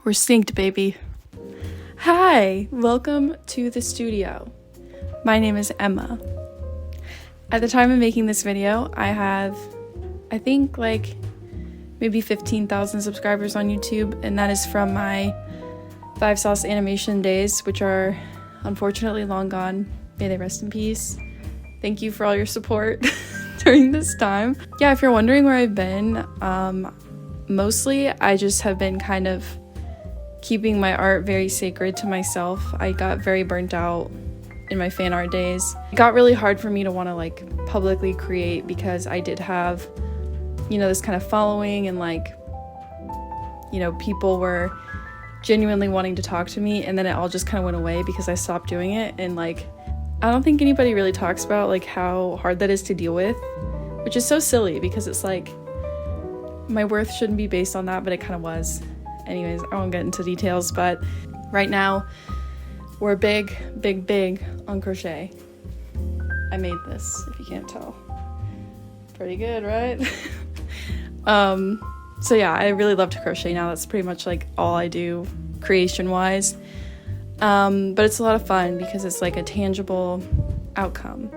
We're synced, baby. Hi, welcome to the studio. My name is Emma. At the time of making this video, I have, I think, like maybe 15,000 subscribers on YouTube, and that is from my 5 sauce animation days, which are unfortunately long gone. May they rest in peace. Thank you for all your support during this time. Yeah, if you're wondering where I've been, mostly I just have been kind of keeping my art very sacred to myself. I got very burnt out in my fan art days. It got really hard for me to want to like publicly create because I did have, you know, this kind of following and like, you know, people were genuinely wanting to talk to me, and then it all just kind of went away because I stopped doing it. And like, I don't think anybody really talks about like how hard that is to deal with, which is so silly because it's like my worth shouldn't be based on that, but it kind of was. Anyways, I won't get into details, but right now we're big on crochet. I made this, if you can't tell. Pretty good, right? So yeah, I really love to crochet now. That's pretty much like all I do creation wise. But it's a lot of fun because it's like a tangible outcome.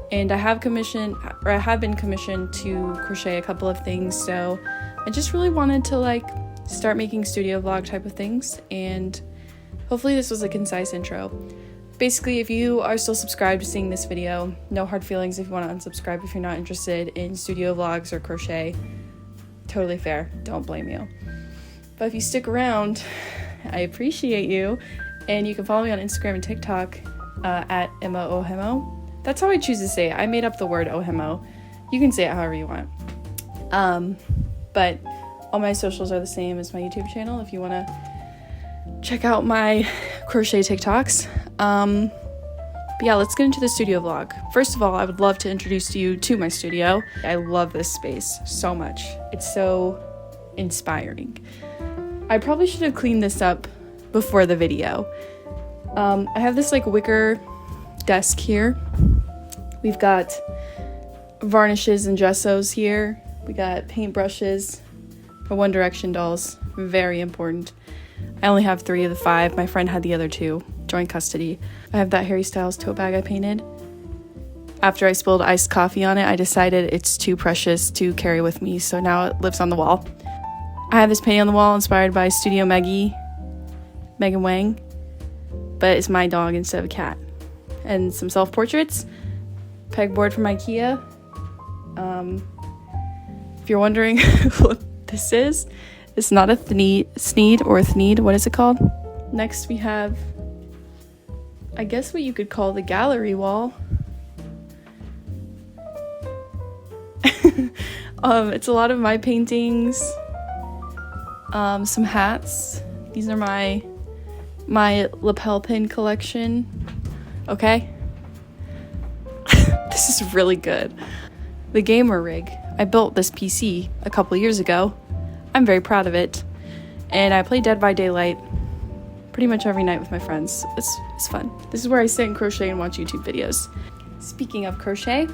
And I have been commissioned to crochet a couple of things, so I just really wanted to like start making studio vlog type of things, and hopefully this was a concise intro. Basically, if you are still subscribed to seeing this video, no hard feelings if you want to unsubscribe if you're not interested in studio vlogs or crochet. Totally fair, don't blame you. But if you stick around, I appreciate you, and you can follow me on Instagram and TikTok at Emma Ohemo. That's how I choose to say it. I made up the word Ohemo. You can say it however you want. But all my socials are the same as my YouTube channel if you want to check out my crochet TikToks. But yeah, let's get into the studio vlog. First of all, I would love to introduce you to my studio. I love this space so much. It's so inspiring. I probably should have cleaned this up before the video. I have this like wicker desk here. We've got varnishes and gessos here. We got paintbrushes. For One Direction dolls, very important. I only have 3 of the 5. My friend had the other 2, joint custody. I have that Harry Styles tote bag I painted. After I spilled iced coffee on it, I decided it's too precious to carry with me, so now it lives on the wall. I have this painting on the wall inspired by Studio Megan Wang, but it's my dog instead of a cat. And some self-portraits, pegboard from IKEA. If you're wondering what this is, it's not a sneed, what is it called? Next we have, I guess what you could call the gallery wall. It's a lot of my paintings, some hats. These are my lapel pin collection. Okay. This is really good. The gamer rig. I built this PC a couple years ago. I'm very proud of it. And I play Dead by Daylight pretty much every night with my friends. It's fun. This is where I sit and crochet and watch YouTube videos. Speaking of crochet,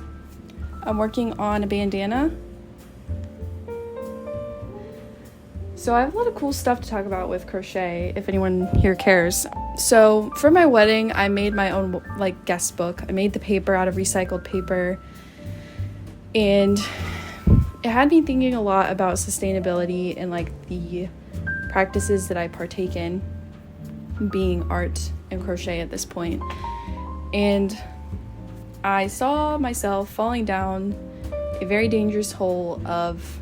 I'm working on a bandana. So I have a lot of cool stuff to talk about with crochet, if anyone here cares. So for my wedding, I made my own like guest book. I made the paper out of recycled paper, and it had me thinking a lot about sustainability and like the practices that I partake in being art and crochet at this point. And I saw myself falling down a very dangerous hole of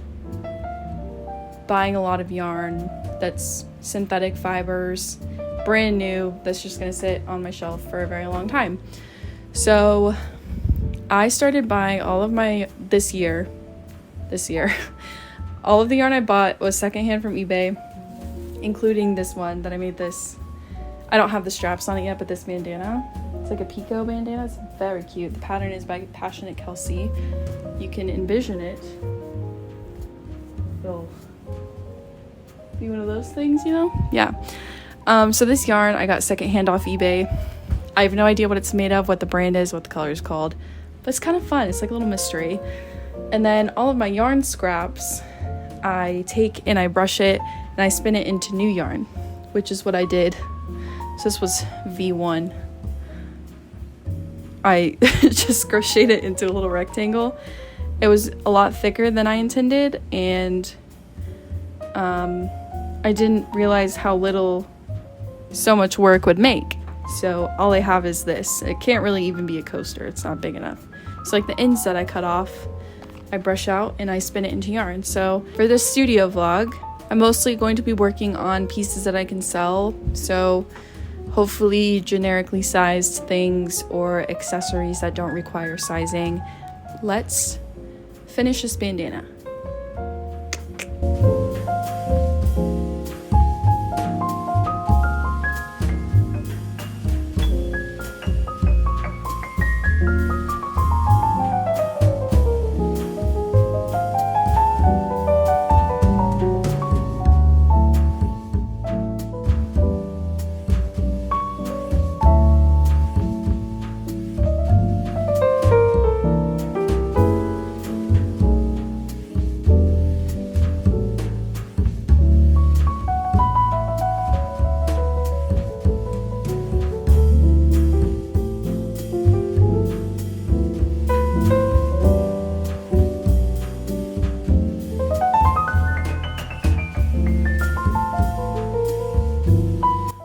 buying a lot of yarn that's synthetic fibers, brand new, that's just gonna sit on my shelf for a very long time. So I started buying all of my, this year, all of the yarn I bought was secondhand from eBay, including this one that I made this. I don't have the straps on it yet, but this bandana, it's like a Pico bandana. It's very cute. The pattern is by Passionate Kelsey. You can envision it. It'll be one of those things, you know? Yeah. So this yarn I got secondhand off eBay. I have no idea what it's made of, what the brand is, what the color is called, but it's kind of fun. It's like a little mystery. And then all of my yarn scraps I take and I brush it and I spin it into new yarn. which is what I did. So this was V1. I just crocheted it into a little rectangle. It was a lot thicker than I intended, and I didn't realize how little so much work would make. So all I have is this. It can't really even be a coaster. It's not big enough. So like the ends that I cut off, I brush out and I spin it into yarn. So for this studio vlog, I'm mostly going to be working on pieces that I can sell. So hopefully generically sized things or accessories that don't require sizing. Let's finish this bandana.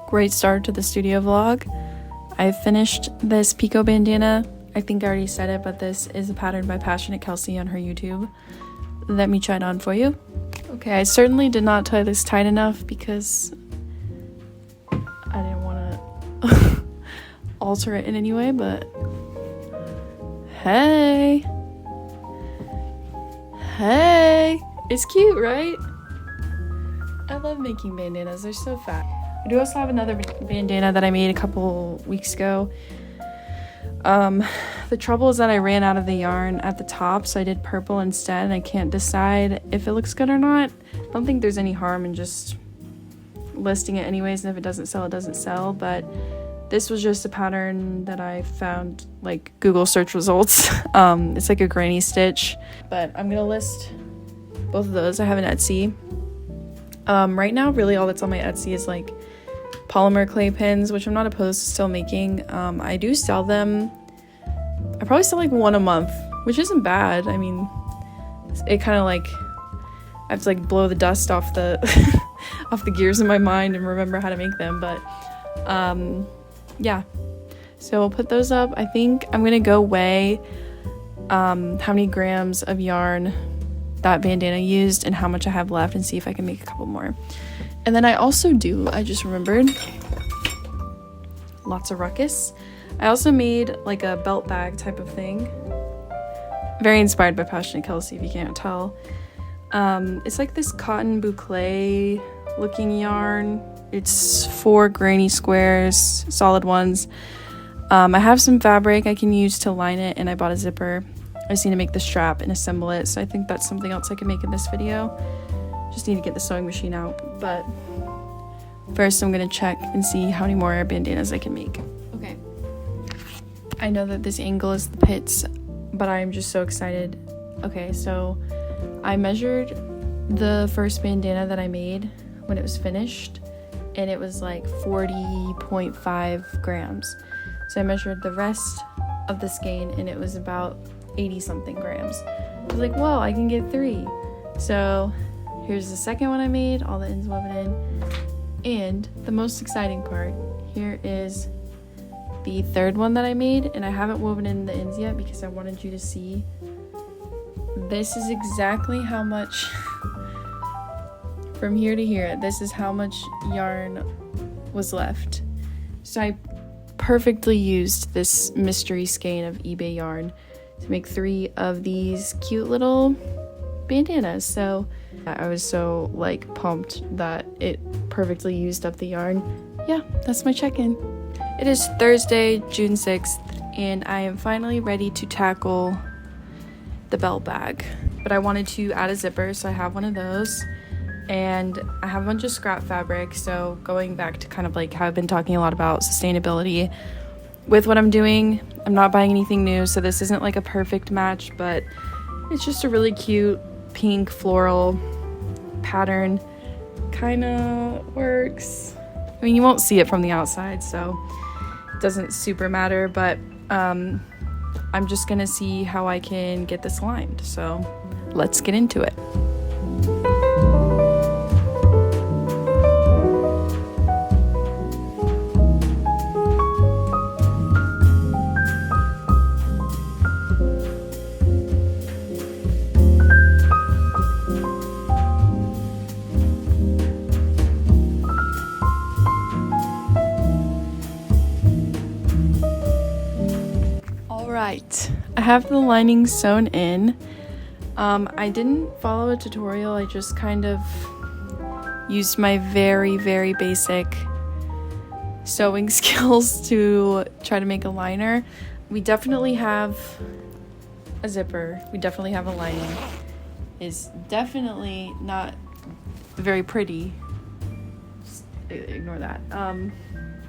Great start to the studio vlog. I finished this Pico bandana. I think I already said it, but this is a pattern by Passionate Kelsey on her YouTube. Let me try it on for you. Okay, I certainly did not tie this tight enough because I didn't want to alter it in any way, but hey, it's cute, right? I love making bandanas, they're so fat. I do also have another bandana that I made a couple weeks ago. The trouble is that I ran out of the yarn at the top, so I did purple instead, and I can't decide if it looks good or not. I don't think there's any harm in just listing it anyways, and if it doesn't sell, it doesn't sell, but this was just a pattern that I found, like, Google search results. It's like a granny stitch, but I'm gonna list both of those. I have an Etsy. Right now, really all that's on my Etsy is, like, polymer clay pins, which I'm not opposed to still making. I do sell them. I probably sell like one a month, which isn't bad. I mean, it kind of like, I have to like blow the dust off the off the gears in my mind and remember how to make them, but yeah. So we'll put those up. I think I'm gonna go weigh how many grams of yarn that bandana used and how much I have left and see if I can make a couple more. And then I just remembered, lots of ruckus. I also made like a belt bag type of thing. Very inspired by Passionate Kelsey, if you can't tell. It's like this cotton boucle looking yarn. It's 4 granny squares, solid ones. I have some fabric I can use to line it, and I bought a zipper. I just need to make the strap and assemble it, so I think that's something else I can make in this video. Just need to get the sewing machine out, but first I'm gonna check and see how many more bandanas I can make. Okay, I know that this angle is the pits, but I'm just so excited. Okay, so I measured the first bandana that I made when it was finished, and it was like 40.5 grams. So I measured the rest of the skein, and it was about 80 something grams. I was like, whoa, I can get 3. So here's the second one I made, all the ends woven in. And the most exciting part, here is the third one that I made, and I haven't woven in the ends yet because I wanted you to see. This is exactly how much, from here to here, this is how much yarn was left. So I perfectly used this mystery skein of eBay yarn to make 3 of these cute little bandanas. So I was so like pumped that it perfectly used up the yarn. Yeah, that's my check-in. It is Thursday, June 6th, and I am finally ready to tackle the belt bag. But I wanted to add a zipper, so I have one of those. And I have a bunch of scrap fabric, so going back to kind of like how I've been talking a lot about sustainability with what I'm doing, I'm not buying anything new, so this isn't like a perfect match, but it's just a really cute pink floral pattern. Kind of works. I mean, you won't see it from the outside, so it doesn't super matter, but I'm just gonna see how I can get this lined. So let's get into it. Right, I have the lining sewn in. I didn't follow a tutorial. I just kind of used my very basic sewing skills to try to make a liner. We definitely have a zipper. We definitely have a lining. It's definitely not very pretty. Just ignore that.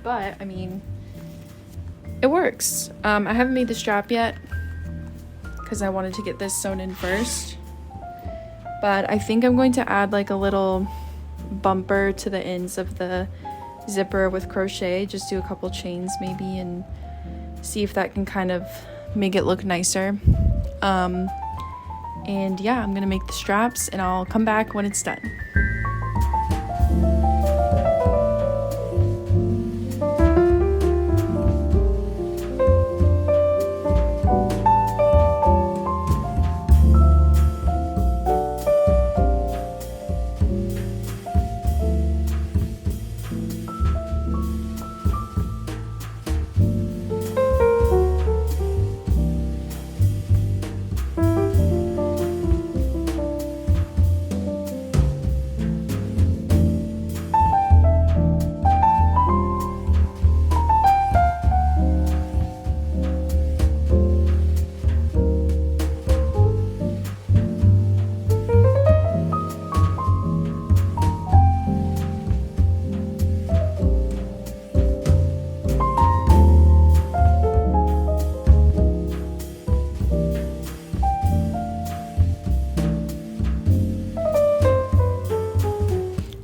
But I mean, it works. I haven't made the strap yet because I wanted to get this sewn in first, but I think I'm going to add like a little bumper to the ends of the zipper with crochet. Just do a couple chains maybe and see if that can kind of make it look nicer. And yeah, I'm gonna make the straps and I'll come back when it's done.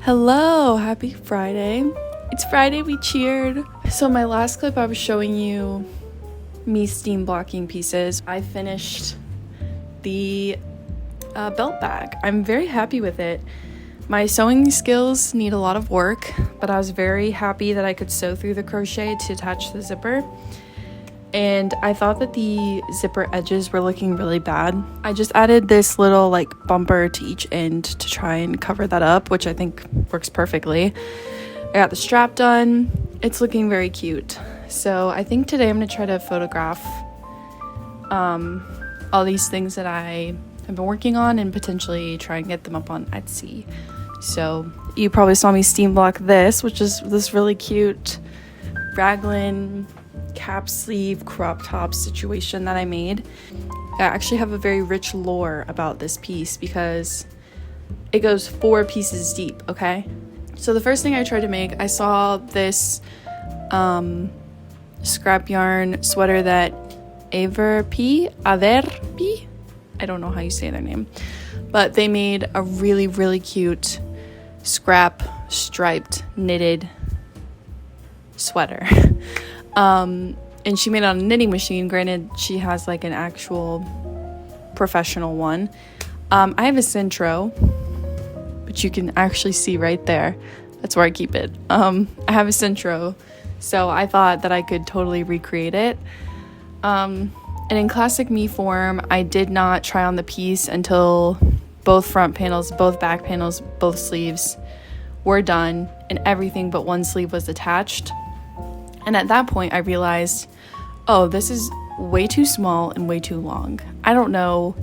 Hello, happy Friday. It's Friday, we cheered. So my last clip I was showing you me steam blocking pieces. I finished the belt bag. I'm very happy with it. My sewing skills need a lot of work, but I was very happy that I could sew through the crochet to attach the zipper. And I thought that the zipper edges were looking really bad. I just added this little like bumper to each end to try and cover that up, which I think works perfectly. I got the strap done. It's looking very cute. So I think today I'm gonna try to photograph all these things that I have been working on and potentially try and get them up on Etsy. So you probably saw me steam block this, which is this really cute raglan cap sleeve crop top situation that I made. I actually have a very rich lore about this piece because it goes 4 pieces deep, okay? So the first thing I tried to make, I saw this scrap yarn sweater that Averp, I don't know how you say their name, but they made a really cute scrap striped knitted sweater. And she made it on a knitting machine. Granted, she has like an actual professional one. I have a Centro, which you can actually see right there. That's where I keep it. I have a Centro, so I thought that I could totally recreate it. And in classic me form, I did not try on the piece until both front panels, both back panels, both sleeves were done and everything but one sleeve was attached. And at that point I realized, oh, this is way too small and way too long. I don't know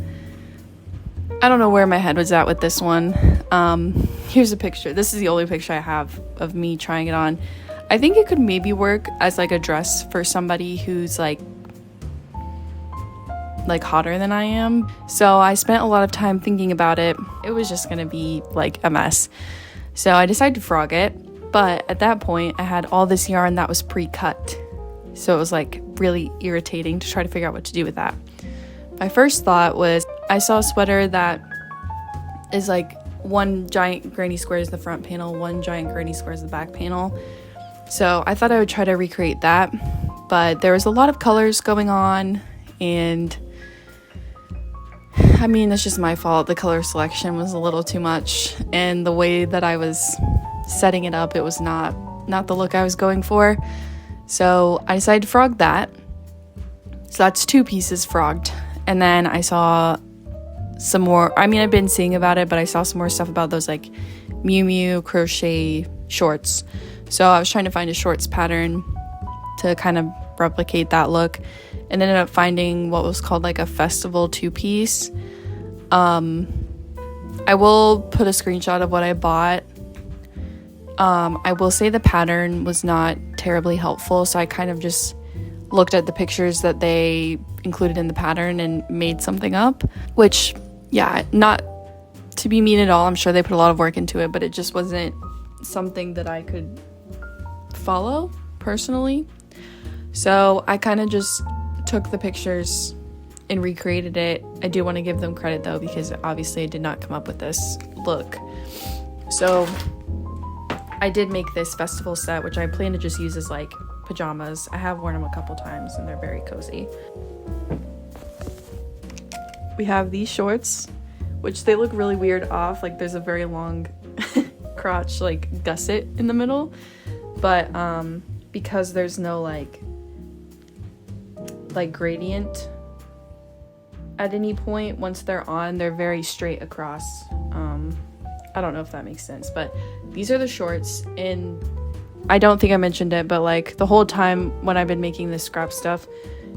where my head was at with this one. Here's a picture. This is the only picture I have of me trying it on. I think it could maybe work as like a dress for somebody who's like hotter than I am. So I spent a lot of time thinking about it. It was just gonna be like a mess. So I decided to frog it. But at that point, I had all this yarn that was pre-cut. So it was like really irritating to try to figure out what to do with that. My first thought was, I saw a sweater that is like one giant granny square is the front panel, one giant granny square is the back panel. So I thought I would try to recreate that, but there was a lot of colors going on, and I mean, it's just my fault. The color selection was a little too much, and the way that I was setting it up, it was not the look I was going for. So I decided to frog that. So that's 2 pieces frogged. And then I saw some more, I mean, I've been seeing about it, but I saw some more stuff about those like Miu Miu crochet shorts. So I was trying to find a shorts pattern to kind of replicate that look, and ended up finding what was called like a festival 2-piece. I will put a screenshot of what I bought. I will say the pattern was not terribly helpful, so I kind of just looked at the pictures that they included in the pattern and made something up, which, yeah, not to be mean at all. I'm sure they put a lot of work into it, but it just wasn't something that I could follow personally. So I kind of just took the pictures and recreated it. I do want to give them credit though, because obviously I did not come up with this look. So I did make this festival set, which I plan to just use as like pajamas. I have worn them a couple times and they're very cozy. We have these shorts, which they look really weird off. Like there's a very long crotch like gusset in the middle, but because there's no like gradient at any point, once they're on, they're very straight across. I don't know if that makes sense, but these are the shorts, and I don't think I mentioned it, but like the whole time when I've been making this scrap stuff,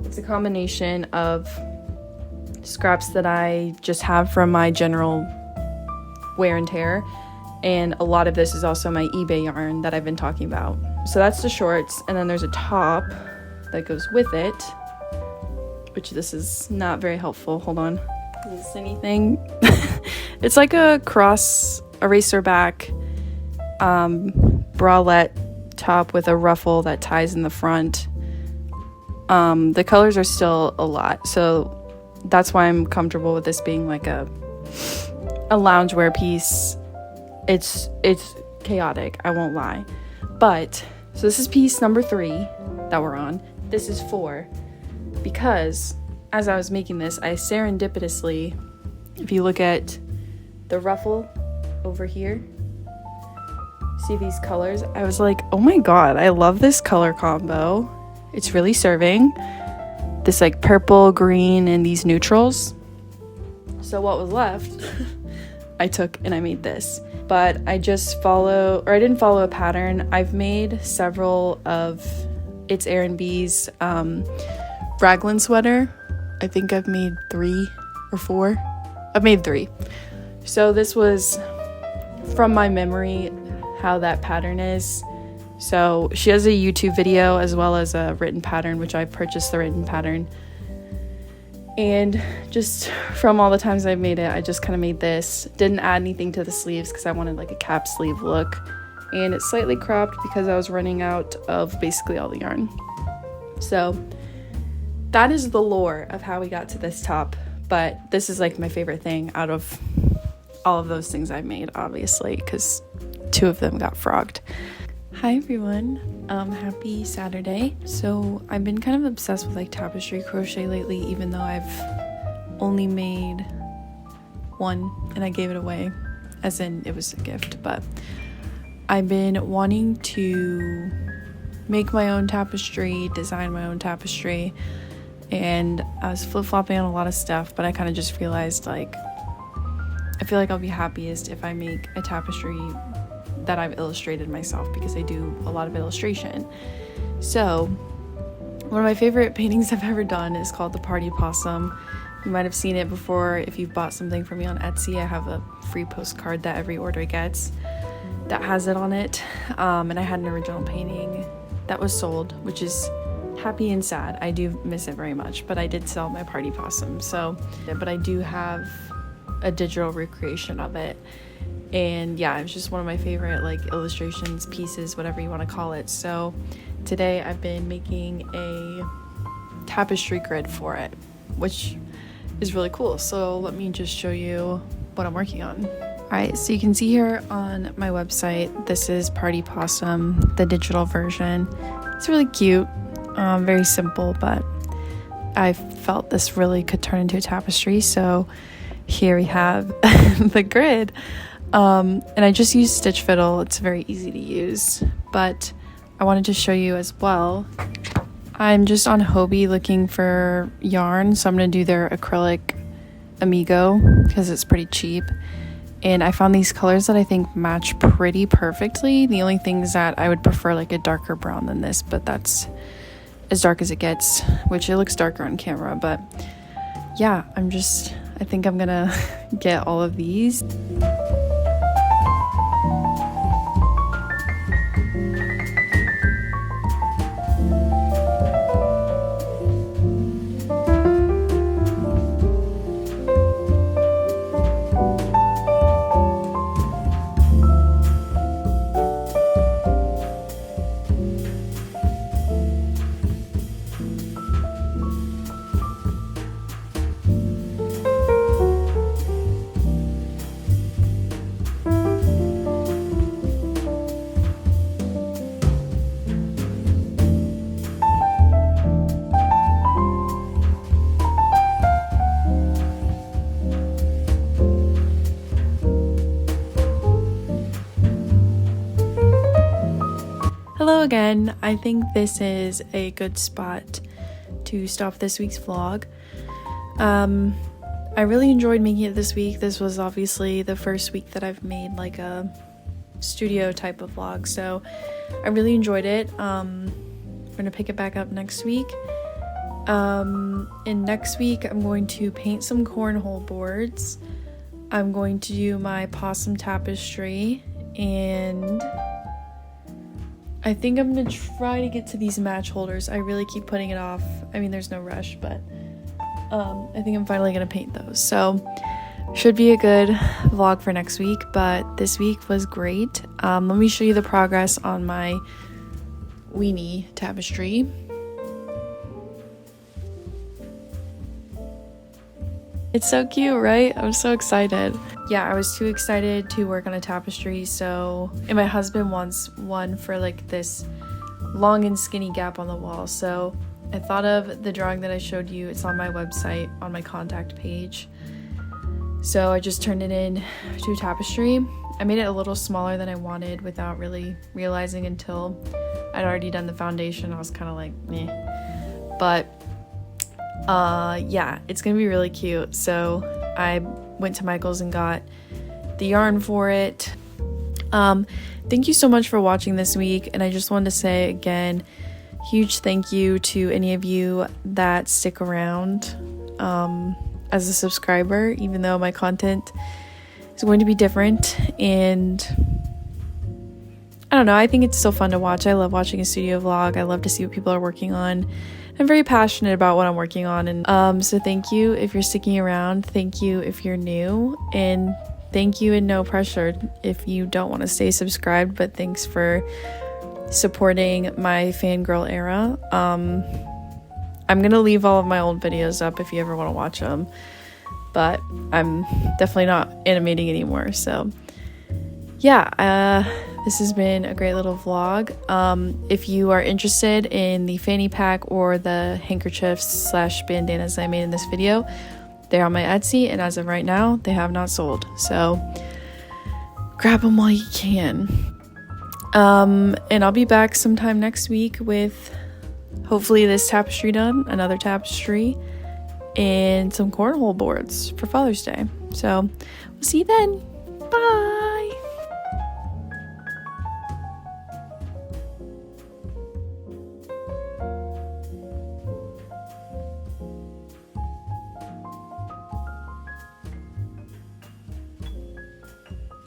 it's a combination of scraps that I just have from my general wear and tear, and a lot of this is also my eBay yarn that I've been talking about. So that's the shorts, and then there's a top that goes with it, which this is not very helpful. Hold on. Is this anything? It's like a cross eraser back bralette top with a ruffle that ties in the front. The colors are still a lot, so that's why I'm comfortable with this being like a loungewear piece. It's chaotic, I won't lie. But so this is piece number 3 that we're on. This is 4, because as I was making this, I serendipitously, if you look at the ruffle over here, see these colors? I was like, oh my god, I love this color combo. It's really serving. This like purple, green, and these neutrals. So what was left, I took and I made this. But I just I didn't follow a pattern. I've made several of It's Erin B's raglan sweater. I think I've made 3 or 4. I've made 3. So this was from my memory how that pattern is. So she has a YouTube video as well as a written pattern, which I purchased the written pattern. And just from all the times I've made it, I just kind of made this. Didn't add anything to the sleeves because I wanted like a cap sleeve look. And it's slightly cropped because I was running out of basically all the yarn. So that is the lore of how we got to this top. But this is like my favorite thing out of all of those things I've made, obviously, because 2 of them got frogged. Hi everyone, happy Saturday. So I've been kind of obsessed with like tapestry crochet lately, even though I've only made 1 and I gave it away, as in it was a gift. But I've been wanting to make my own tapestry, design my own tapestry, and I was flip-flopping on a lot of stuff, but I kind of just realized like I feel like I'll be happiest if I make a tapestry that I've illustrated myself, because I do a lot of illustration. So one of my favorite paintings I've ever done is called the Party Possum. You might have seen it before if you've bought something from me on Etsy. I have a free postcard that every order gets that has it on it. And I had an original painting that was sold, which is happy and sad. I do miss it very much, but I did sell my Party Possum. So, but I do have a digital recreation of it. And yeah, it was just one of my favorite like illustrations, pieces, whatever you want to call it. So today I've been making a tapestry grid for it, which is really cool. So let me just show you what I'm working on. Alright, so you can see here on my website, this is Party Possum, the digital version. It's really cute, very simple, but I felt this really could turn into a tapestry, so here we have the grid. And I just used stitch fiddle. It's very easy to use, but I wanted to show you as well. I'm just on Hobie looking for yarn, so I'm going to do their acrylic Amigo because it's pretty cheap. And I found these colors that I think match pretty perfectly. The only thing is that I would prefer like a darker brown than this, but that's as dark as it gets, which it looks darker on camera. But yeah, I think I'm gonna get all of these. Hello again. I think this is a good spot to stop this week's vlog. I really enjoyed making it this week. This was obviously the first week that I've made like a studio type of vlog, so I really enjoyed it. We're gonna pick it back up next week. And next week I'm going to paint some cornhole boards. I'm going to do my possum tapestry, and I think I'm gonna try to get to these match holders. I really keep putting it off. I mean, there's no rush, but I think I'm finally gonna paint those. So should be a good vlog for next week, but this week was great. Let me show you the progress on my weenie tapestry. It's so cute, right? I'm so excited. Yeah, I was too excited to work on a tapestry, and my husband wants one for like this long and skinny gap on the wall, so I thought of the drawing that I showed you. It's on my website, on my contact page. So I just turned it in to a tapestry. I made it a little smaller than I wanted without really realizing until I'd already done the foundation. I was kind of like, meh. But yeah, it's gonna be really cute. So I went to Michael's and got the yarn for it. Thank you so much for watching this week, and I just wanted to say again, huge thank you to any of you that stick around as a subscriber, even though my content is going to be different. And I don't know, I think it's still fun to watch. I love watching a studio vlog. I love to see what people are working on. I'm very passionate about what I'm working on, and so thank you if you're sticking around. Thank you if you're new, and thank you, and no pressure if you don't want to stay subscribed, but thanks for supporting my fangirl era. I'm gonna leave all of my old videos up if you ever want to watch them, but I'm definitely not animating anymore. So yeah, this has been a great little vlog. If you are interested in the fanny pack or the handkerchiefs / bandanas I made in this video, they're on my Etsy, and as of right now, they have not sold. So grab them while you can. And I'll be back sometime next week with hopefully this tapestry done, another tapestry, and some cornhole boards for Father's Day. So we'll see you then. Bye.